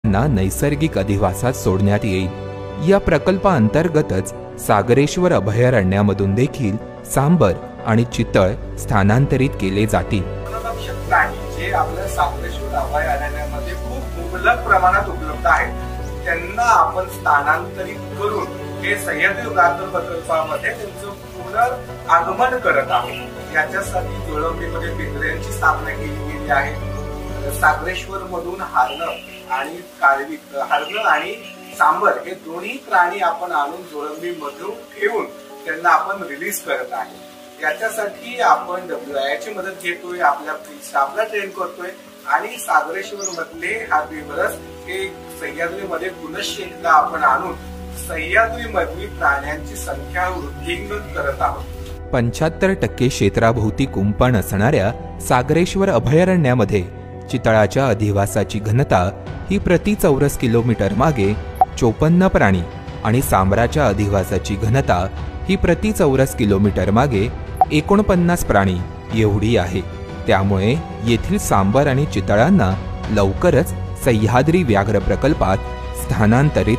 ना नैसर्गिक अधिवासात सोडण्यात येईल। या प्रकल्पाअंतर्गतच सागरेश्वर अभयारण्यामधून देखील सांबर आणि चितळ स्थानांतरित केले जातील। जे आपल्या सागरेश्वर अभयारण्यामध्ये खूप मुबलक प्रमाणात उपलब्ध आहेत त्यांना आपण स्थानांतरित करून हे सह्याद्री व्याघ्र प्रकल्पामध्ये त्यांचं पुनरागमन करत आहोत। याच्यासाठी जोळंबीमध्ये पिंजऱ्यांची स्थापना केली गेली आहे। सागरेश्वर मधून हरणं आणि सांबर हे दोन्ही प्राणी आपण आणून जोळंबी मधून ठेवून त्यांना आपण रिलीज करत आहे। याच्यासाठी आपण WIA ची मदत घेतोय, आपल्या स्टाफला ट्रेन करतोय आणि सागरेश्वर मधले हार्बिवरस हे सह्याद्रीमध्ये पुनश्च एकदा आपण आणून सह्याद्री मधली प्राण्यांची संख्या वृद्धिंगत करत आहोत। 75% क्षेत्राभोवती कुंपण असणाऱ्या सागरेश्वर अभयारण्यामध्ये चितळाच्या अधिवासाची घनता ही प्रति चौरस किलोमीटर मागे 54 प्राणी आणि सांबराच्या अधिवासाची घनता ही प्रति चौरस किलोमीटर मागे 49 प्राणी एवढी आहे। त्यामुळे येथील सांबर आणि चितळांना लवकरच सह्याद्री व्याघ्र प्रकल्पात स्थानांतरित